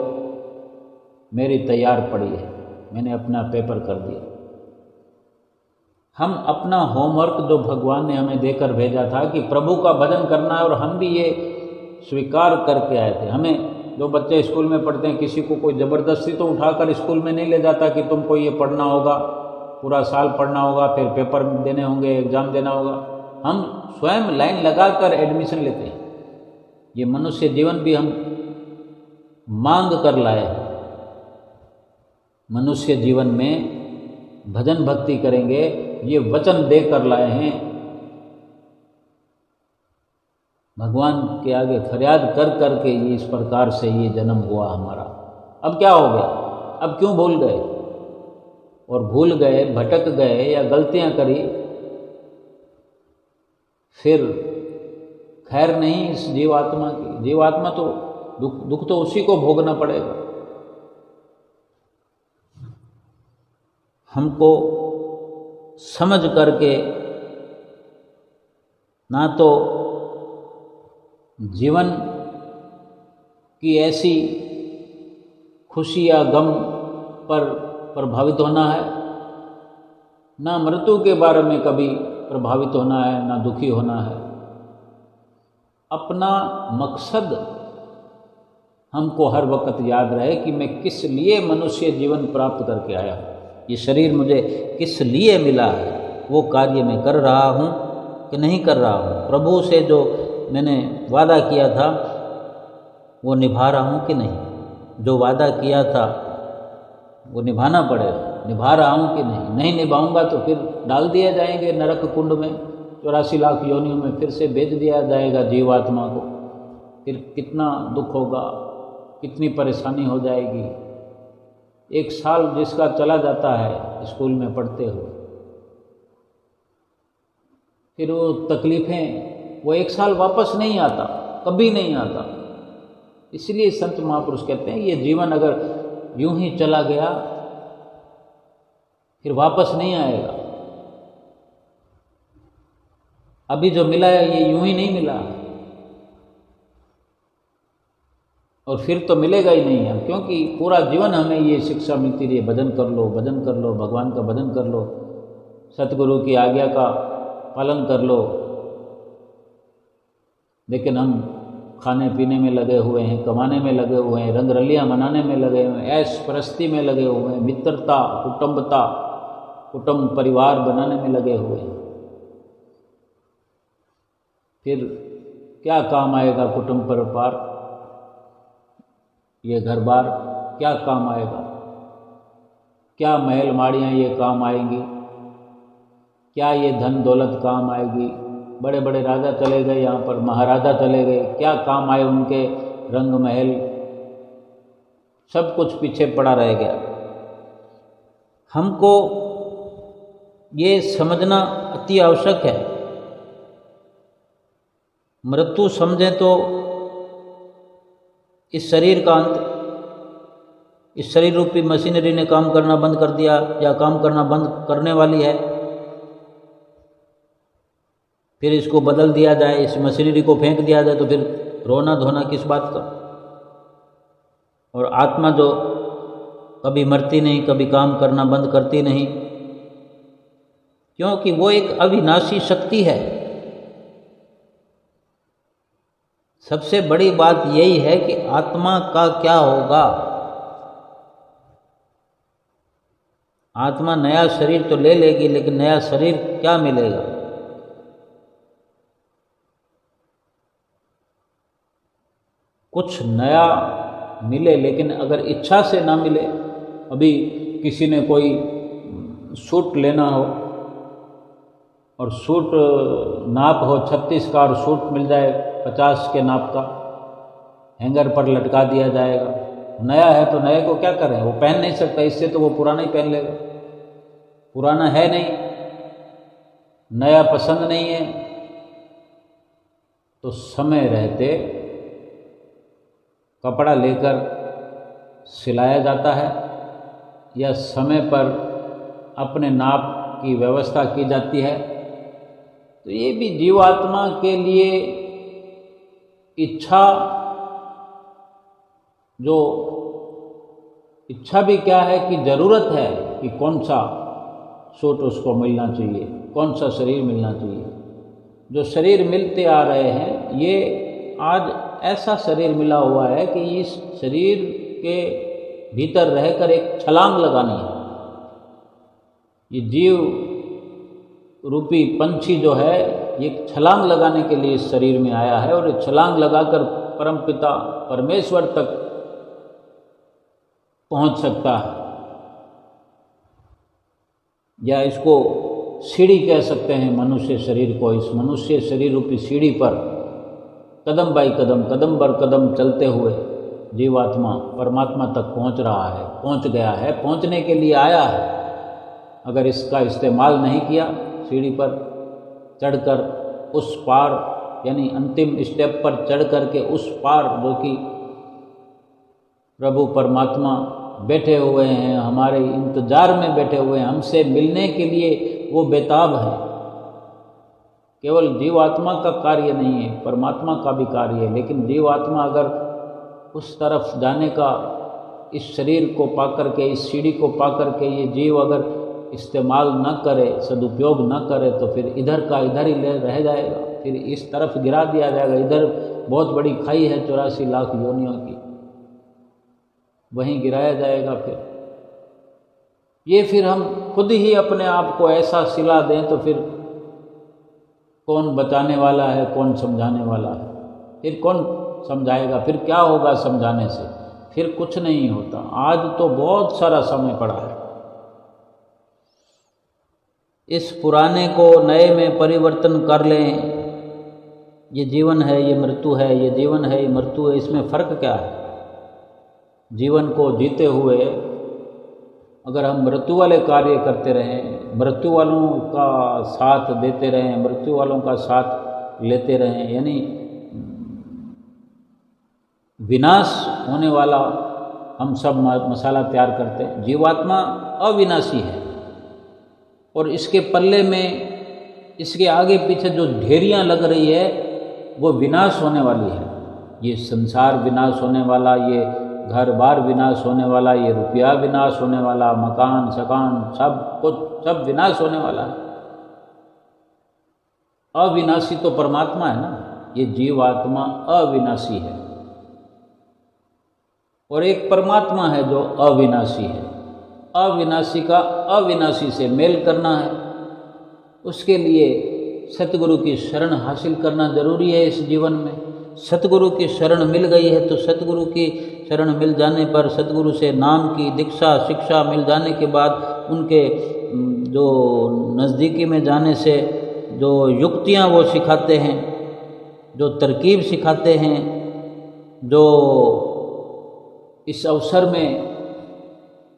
मेरी तैयार पड़ी है, मैंने अपना पेपर कर दिया। हम अपना होमवर्क जो भगवान ने हमें देकर भेजा था कि प्रभु का भजन करना है, और हम भी ये स्वीकार करके आए थे। हमें जो बच्चे स्कूल में पढ़ते हैं, किसी को कोई ज़बरदस्ती तो उठाकर स्कूल में नहीं ले जाता कि तुमको ये पढ़ना होगा, पूरा साल पढ़ना होगा, फिर पेपर देने होंगे, एग्ज़ाम देना होगा। हम स्वयं लाइन लगाकर एडमिशन लेते हैं। ये मनुष्य जीवन भी हम मांग कर लाए हैं। मनुष्य जीवन में भजन भक्ति करेंगे, ये वचन देकर लाए हैं। भगवान के आगे फरियाद कर करके ये इस प्रकार से ये जन्म हुआ हमारा। अब क्या हो गया? अब क्यों भूल गए? और भूल गए, भटक गए या गलतियां करी, फिर खैर नहीं इस जीवात्मा की। जीवात्मा तो दुख तो उसी को भोगना पड़ेगा। हमको समझ करके ना तो जीवन की ऐसी खुशी या गम पर प्रभावित होना है, ना मृत्यु के बारे में कभी प्रभावित होना है, ना दुखी होना है। अपना मकसद हमको हर वक्त याद रहे कि मैं किस लिए मनुष्य जीवन प्राप्त करके आया हूँ, ये शरीर मुझे किस लिए मिला है, वो कार्य मैं कर रहा हूँ कि नहीं कर रहा हूँ, प्रभु से जो मैंने वादा किया था वो निभा रहा हूँ कि नहीं, जो वादा किया था वो निभाना पड़ेगा, निभा रहा हूँ कि नहीं, नहीं निभाऊंगा तो फिर डाल दिया जाएंगे नरक कुंड में, 84 लाख योनियों में फिर से भेज दिया जाएगा जीवात्मा को, फिर कितना दुख होगा, कितनी परेशानी हो जाएगी। 1 साल जिसका चला जाता है स्कूल में पढ़ते हुए, फिर वो तकलीफ़ें, वो 1 साल वापस नहीं आता, कभी नहीं आता। इसलिए संत महापुरुष कहते हैं ये जीवन अगर यूं ही चला गया फिर वापस नहीं आएगा। अभी जो मिला है ये यूं ही नहीं मिला, और फिर तो मिलेगा ही नहीं है, क्योंकि पूरा जीवन हमें ये शिक्षा मिलती रही है, भजन कर लो, भजन कर लो, भगवान का भजन कर लो, सतगुरु की आज्ञा का पालन कर लो। लेकिन हम खाने पीने में लगे हुए हैं, कमाने में लगे हुए हैं, रंग रलियाँ मनाने में लगे हुए हैं, ऐश परस्ती में लगे हुए हैं, मित्रता, कुटुंबता, कुटुंब परिवार बनाने में लगे हुए हैं। फिर क्या काम आएगा कुटुंब परिवार, ये घर बार क्या काम आएगा, क्या महल माड़ियाँ ये काम आएंगी, क्या ये धन दौलत काम आएगी। बड़े बड़े राजा चले गए, यहाँ पर महाराजा चले गए, क्या काम आए उनके रंग महल, सब कुछ पीछे पड़ा रह गया। हमको ये समझना अति आवश्यक है। मृत्यु समझें तो इस शरीर का अंत, इस शरीर रूपी मशीनरी ने काम करना बंद कर दिया या काम करना बंद करने वाली है, फिर इसको बदल दिया जाए, इस मशीनरी को फेंक दिया जाए, तो फिर रोना धोना किस बात का। और आत्मा जो कभी मरती नहीं, कभी काम करना बंद करती नहीं, क्योंकि वो एक अविनाशी शक्ति है। सबसे बड़ी बात यही है कि आत्मा का क्या होगा। आत्मा नया शरीर तो ले लेगी, लेकिन नया शरीर क्या मिलेगा। कुछ नया मिले, लेकिन अगर इच्छा से ना मिले। अभी किसी ने कोई सूट लेना हो और सूट नाप हो 36 का, और सूट मिल जाए 50 के नाप का, हैंगर पर लटका दिया जाएगा। नया है तो नए को क्या करें, वो पहन नहीं सकता, इससे तो वो पुराना ही पहन लेगा। पुराना है नहीं, नया पसंद नहीं है, तो समय रहते कपड़ा लेकर सिलाया जाता है या समय पर अपने नाप की व्यवस्था की जाती है। तो ये भी जीवात्मा के लिए इच्छा, जो इच्छा भी क्या है कि ज़रूरत है कि कौन सा सूट उसको मिलना चाहिए, कौन सा शरीर मिलना चाहिए। जो शरीर मिलते आ रहे हैं, ये आज ऐसा शरीर मिला हुआ है कि इस शरीर के भीतर रहकर एक छलांग लगानी है। ये जीव रूपी पंछी जो है, ये छलांग लगाने के लिए इस शरीर में आया है, और ये छलांग लगाकर परमपिता परमेश्वर तक पहुंच सकता है। या इसको सीढ़ी कह सकते हैं मनुष्य शरीर को। इस मनुष्य शरीर रूपी सीढ़ी पर कदम बाई कदम, कदम बर कदम चलते हुए जीवात्मा परमात्मा तक पहुंच रहा है, पहुंच गया है, पहुंचने के लिए आया है। अगर इसका इस्तेमाल नहीं किया, सीढ़ी पर चढ़कर उस पार, यानी अंतिम स्टेप पर चढ़ करके उस पार, जो कि प्रभु परमात्मा बैठे हुए हैं, हमारे इंतजार में बैठे हुए हैं, हमसे मिलने के लिए वो बेताब है। केवल जीवात्मा का कार्य नहीं है, परमात्मा का भी कार्य है। लेकिन जीवात्मा अगर उस तरफ जाने का, इस शरीर को पाकर के, इस सीढ़ी को पाकर के ये जीव अगर इस्तेमाल न करे, सदुपयोग न करे, तो फिर इधर का इधर ही रह जाएगा, फिर इस तरफ गिरा दिया जाएगा। इधर बहुत बड़ी खाई है 84 लाख योनियों की, वहीं गिराया जाएगा। फिर हम खुद ही अपने आप को ऐसा सिला दें तो फिर कौन बचाने वाला है, कौन समझाने वाला है? फिर कौन समझाएगा? फिर क्या होगा समझाने से? फिर कुछ नहीं होता। आज तो बहुत सारा समय पड़ा है। इस पुराने को नए में परिवर्तन कर लें। ये जीवन है, ये मृत्यु है, ये जीवन है, ये मृत्यु है, इसमें फ़र्क क्या है? जीवन को जीते हुए अगर हम मृत्यु वाले कार्य करते रहें, मृत्यु वालों का साथ देते रहें, मृत्यु वालों का साथ लेते रहें, यानी विनाश होने वाला हम सब मसाला तैयार करते हैं। जीवात्मा अविनाशी है और इसके पल्ले में, इसके आगे पीछे जो ढेरियाँ लग रही है वो विनाश होने वाली है। ये संसार विनाश होने वाला, ये घर बार विनाश होने वाला, ये रुपया विनाश होने वाला, मकान सकान सब कुछ सब विनाश होने वाला है। अविनाशी तो परमात्मा है ना। ये जीवात्मा अविनाशी है और एक परमात्मा है जो अविनाशी है। अविनाशी का अविनाशी से मेल करना है, उसके लिए सतगुरु की शरण हासिल करना जरूरी है। इस जीवन में सतगुरु की शरण मिल गई है तो सतगुरु की शरण मिल जाने पर, सतगुरु से नाम की दीक्षा शिक्षा मिल जाने के बाद, उनके जो नज़दीकी में जाने से जो युक्तियाँ वो सिखाते हैं, जो तरकीब सिखाते हैं, जो इस अवसर में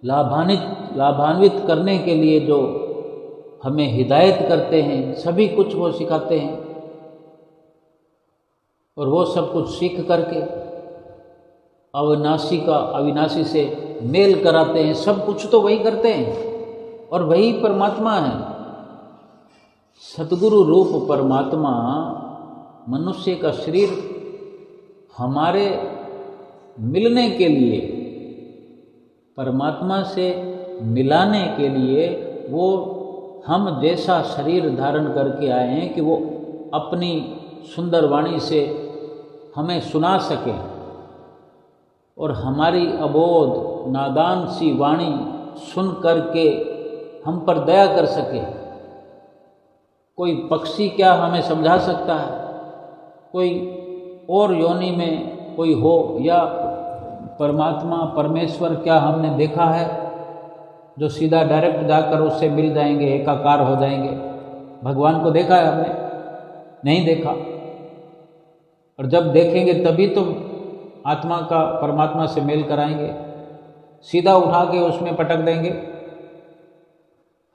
लाभान्वित करने के लिए जो हमें हिदायत करते हैं, सभी कुछ वो सिखाते हैं। और वो सब कुछ सीख करके अविनाशी का अविनाशी से मेल कराते हैं। सब कुछ तो वही करते हैं और वही परमात्मा है। सतगुरु रूप परमात्मा मनुष्य का शरीर हमारे मिलने के लिए, परमात्मा से मिलाने के लिए वो हम जैसा शरीर धारण करके आए हैं कि वो अपनी सुंदर वाणी से हमें सुना सके और हमारी अबोध नादान सी वाणी सुन करके हम पर दया कर सके। कोई पक्षी क्या हमें समझा सकता है? कोई और योनि में कोई हो या परमात्मा परमेश्वर क्या हमने देखा है जो सीधा डायरेक्ट जाकर उससे मिल जाएंगे, एकाकार हो जाएंगे? भगवान को देखा है हमने? नहीं देखा। और जब देखेंगे तभी तो आत्मा का परमात्मा से मेल कराएंगे। सीधा उठा के उसमें पटक देंगे?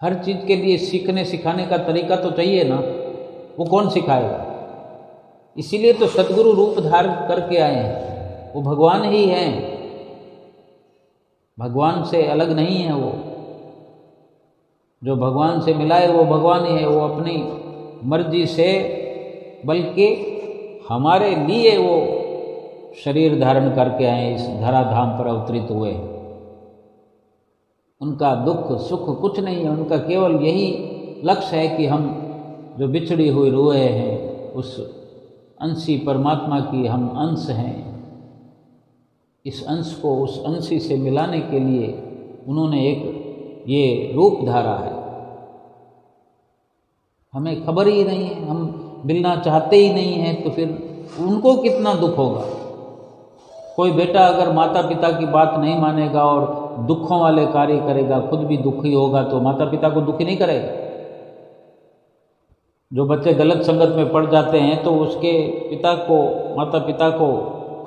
हर चीज़ के लिए सीखने सिखाने का तरीका तो चाहिए ना। वो कौन सिखाएगा? इसीलिए तो सतगुरु रूप धारण करके आए हैं। वो भगवान ही हैं, भगवान से अलग नहीं है। वो जो भगवान से मिलाए वो भगवान ही है। वो अपनी मर्जी से, बल्कि हमारे लिए वो शरीर धारण करके आए, इस धराधाम पर अवतरित हुए। उनका दुख सुख कुछ नहीं है, उनका केवल यही लक्ष्य है कि हम जो बिछड़ी हुई रूहें हैं, उस अंशी परमात्मा की हम अंश हैं। इस अंश को उस अंशी से मिलाने के लिए उन्होंने एक ये रूप धारा है। हमें खबर ही नहीं है, हम मिलना चाहते ही नहीं हैं, तो फिर उनको कितना दुख होगा। कोई बेटा अगर माता पिता की बात नहीं मानेगा और दुखों वाले कार्य करेगा, खुद भी दुखी होगा, तो माता पिता को दुखी नहीं करेगा। जो बच्चे गलत संगत में पड़ जाते हैं तो उसके पिता को, माता पिता को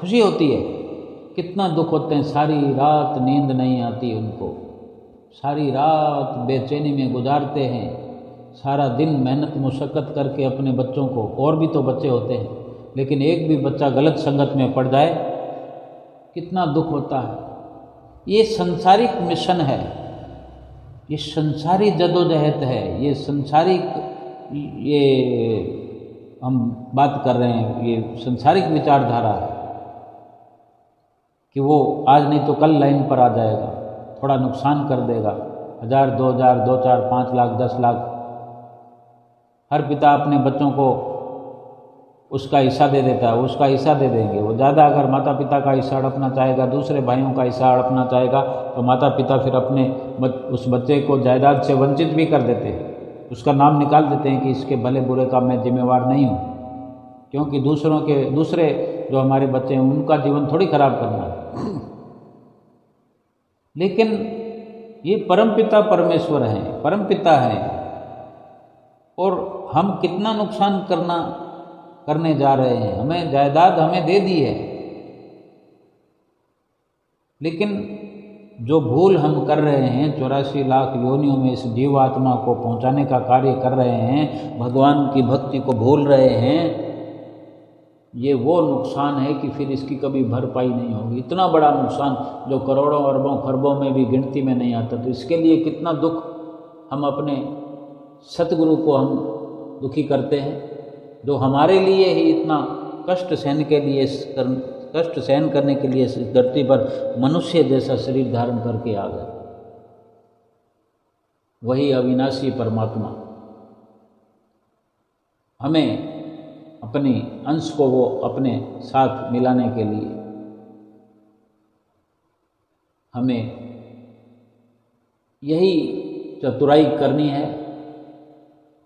खुशी होती है, कितना दुख होते हैं। सारी रात नींद नहीं आती उनको, सारी रात बेचैनी में गुजारते हैं, सारा दिन मेहनत मुशक्क़त करके अपने बच्चों को, और भी तो बच्चे होते हैं, लेकिन एक भी बच्चा गलत संगत में पड़ जाए कितना दुख होता है। ये संसारिक मिशन है, ये संसारी जदोजहद है, ये संसारिक, ये हम बात कर रहे हैं, ये संसारिक विचारधारा है कि वो आज नहीं तो कल लाइन पर आ जाएगा, थोड़ा नुकसान कर देगा, 1000 2000 2 4 5 लाख 10 लाख। हर पिता अपने बच्चों को उसका हिस्सा दे देता है, उसका हिस्सा दे देंगे। वो ज़्यादा अगर माता पिता का हिस्सा हड़पना चाहेगा, दूसरे भाइयों का हिस्सा हड़पना चाहेगा, तो माता पिता फिर अपने उस बच्चे को जायदाद से वंचित भी कर देते हैं, उसका नाम निकाल देते हैं कि इसके भले बुरे का मैं जिम्मेवार नहीं हूँ, क्योंकि दूसरे जो हमारे बच्चे हैं उनका जीवन थोड़ी खराब करना है। लेकिन ये परमपिता परमेश्वर हैं, परमपिता हैं, और हम कितना नुकसान करने जा रहे हैं। हमें जायदाद हमें दे दी है, लेकिन जो भूल हम कर रहे हैं, 84 लाख योनियों में इस जीवात्मा को पहुंचाने का कार्य कर रहे हैं, भगवान की भक्ति को भूल रहे हैं, ये वो नुकसान है कि फिर इसकी कभी भरपाई नहीं होगी। इतना बड़ा नुकसान जो करोड़ों अरबों खरबों में भी गिनती में नहीं आता, तो इसके लिए कितना दुख हम अपने सतगुरु को हम दुखी करते हैं, जो हमारे लिए ही इतना कष्ट सहन करने के लिए इस धरती पर मनुष्य जैसा शरीर धारण करके आ गए। वही अविनाशी परमात्मा हमें अपने अंश को वो अपने साथ मिलाने के लिए हमें यही चतुराई करनी है,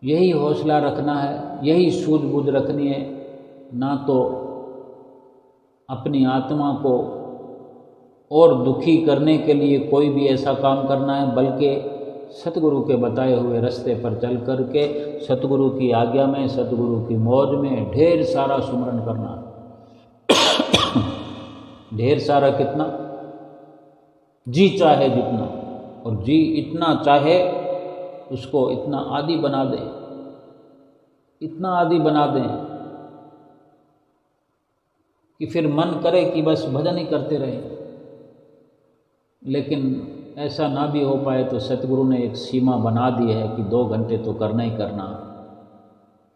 यही हौसला रखना है, यही सूझबूझ रखनी है। ना तो अपनी आत्मा को और दुखी करने के लिए कोई भी ऐसा काम करना है, बल्कि सतगुरु के बताए हुए रास्ते पर चल करके सतगुरु की आज्ञा में, सतगुरु की मौज में ढेर सारा सुमरन करना। ढेर सारा कितना? जी चाहे जितना, और जी इतना चाहे उसको इतना आदी बना दें, इतना आदी बना दें कि फिर मन करे कि बस भजन ही करते रहें। लेकिन ऐसा ना भी हो पाए तो सतगुरु ने एक सीमा बना दी है कि 2 घंटे तो करना ही करना।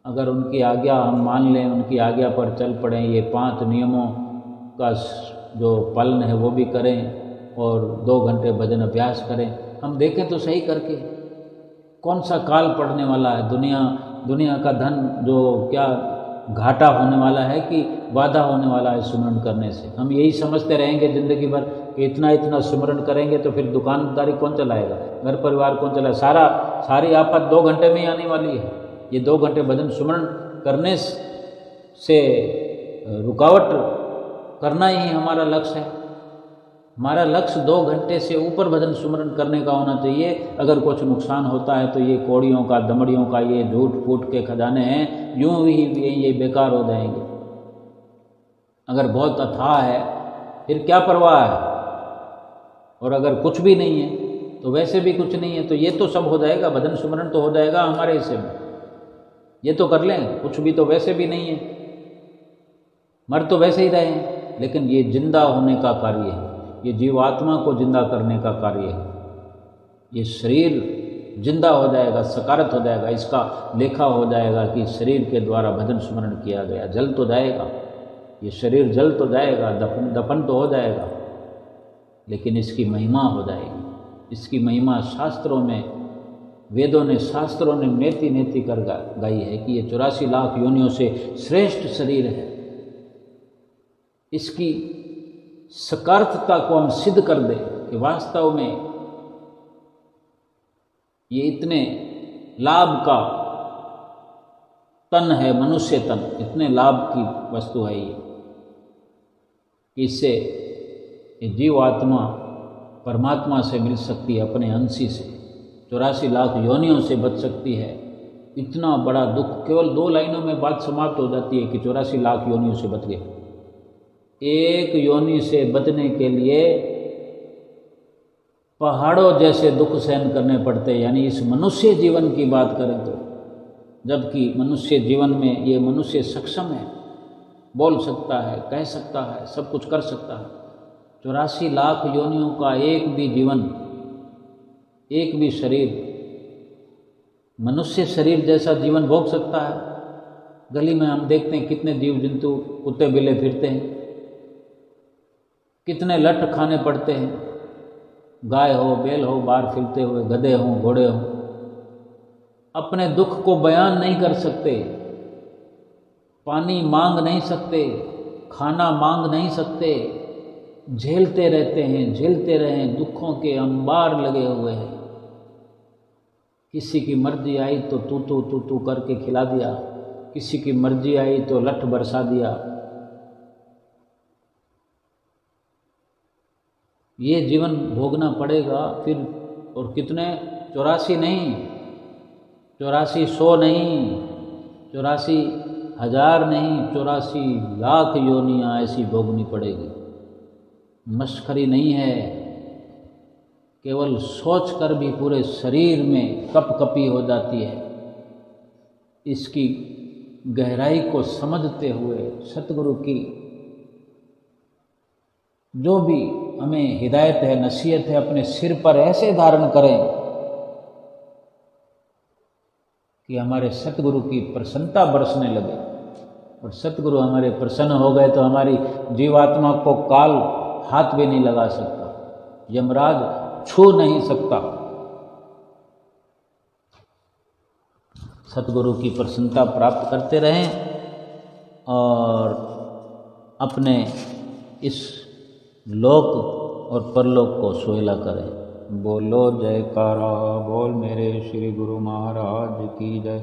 अगर उनकी आज्ञा हम मान लें, उनकी आज्ञा पर चल पड़ें, ये 5 नियमों का जो पालन है वो भी करें और 2 घंटे भजन अभ्यास करें। हम देखें तो सही करके कौन सा काल पड़ने वाला है, दुनिया का धन जो क्या घाटा होने वाला है कि बाधा होने वाला है सुमरन करने से। हम यही समझते रहेंगे ज़िंदगी भर कि इतना सुमरन करेंगे तो फिर दुकानदारी कौन चलाएगा, घर परिवार कौन चलाएगा। सारी आफत 2 घंटे में ही आने वाली है। ये 2 घंटे भजन सुमरन करने से रुकावट करना ही हमारा लक्ष्य है। हमारा लक्ष्य 2 घंटे से ऊपर भजन सुमरन करने का होना चाहिए। अगर कुछ नुकसान होता है तो ये कौड़ियों का, दमड़ियों का, ये झूठ फूट के खजाने हैं, यूं ही ये बेकार हो जाएंगे। अगर बहुत अथाह है फिर क्या परवाह है, और अगर कुछ भी नहीं है तो वैसे भी कुछ नहीं है, तो ये तो सब हो जाएगा, भजन सुमरन तो हो जाएगा हमारे हिस्से में। ये तो कर लें, कुछ भी तो वैसे भी नहीं है, मर तो वैसे ही रहे हैं। लेकिन ये जिंदा होने का कार्य है, ये जीवात्मा को जिंदा करने का कार्य है। ये शरीर जिंदा हो जाएगा, सकारत हो जाएगा, इसका लेखा हो जाएगा कि शरीर के द्वारा भजन स्मरण किया गया। जल तो जाएगा, ये शरीर जल तो जाएगा, दफन तो हो जाएगा, लेकिन इसकी महिमा हो जाएगी। इसकी महिमा शास्त्रों में, वेदों ने, शास्त्रों ने नेति नेति कर गाई है कि ये 84 लाख योनियों से श्रेष्ठ शरीर है। इसकी सकारात्मकता को हम सिद्ध कर दें कि वास्तव में ये इतने लाभ का तन है, मनुष्य तन, इतने लाभ की वस्तु है ये कि इससे ये जीवात्मा परमात्मा से मिल सकती है, अपने अंशी से 84 लाख योनियों से बच सकती है। इतना बड़ा दुख, केवल 2 लाइनों में बात समाप्त हो जाती है कि 84 लाख योनियों से बच गए। एक योनि से बचने के लिए पहाड़ों जैसे दुख सहन करने पड़ते हैं। यानी इस मनुष्य जीवन की बात करें तो, जबकि मनुष्य जीवन में ये मनुष्य सक्षम है, बोल सकता है, कह सकता है, सब कुछ कर सकता है। 84 लाख योनियों का एक भी जीवन, एक भी शरीर मनुष्य शरीर जैसा जीवन भोग सकता है। गली में हम देखते हैं कितने जीव जंतु, कुत्ते बिल्ले फिरते हैं, कितने लठ खाने पड़ते हैं, गाय हो, बैल हो, बाहर फिरते हुए, गधे हों, घोड़े हों, अपने दुख को बयान नहीं कर सकते। पानी मांग नहीं सकते, खाना मांग नहीं सकते, झेलते रहते हैं, झेलते रहें, दुखों के अंबार लगे हुए हैं। किसी की मर्जी आई तो तू करके खिला दिया, किसी की मर्जी आई तो लठ बरसा दिया। ये जीवन भोगना पड़ेगा फिर। और कितने, 84 नहीं, 8400 नहीं, 84,000 नहीं, 84 लाख योनियाँ ऐसी भोगनी पड़ेगी। मस्खरी नहीं है। केवल सोचकर भी पूरे शरीर में कपकपी हो जाती है। इसकी गहराई को समझते हुए सतगुरु की जो भी हमें हिदायत है, नसीहत है, अपने सिर पर ऐसे धारण करें कि हमारे सतगुरु की प्रसन्नता बरसने लगे। और सतगुरु हमारे प्रसन्न हो गए तो हमारी जीवात्मा को काल हाथ भी नहीं लगा सकता, यमराज छू नहीं सकता। सतगुरु की प्रसन्नता प्राप्त करते रहें और अपने इस लोक और परलोक को सुहेला करें। बोलो जयकारा, बोल मेरे श्री गुरु महाराज की जय।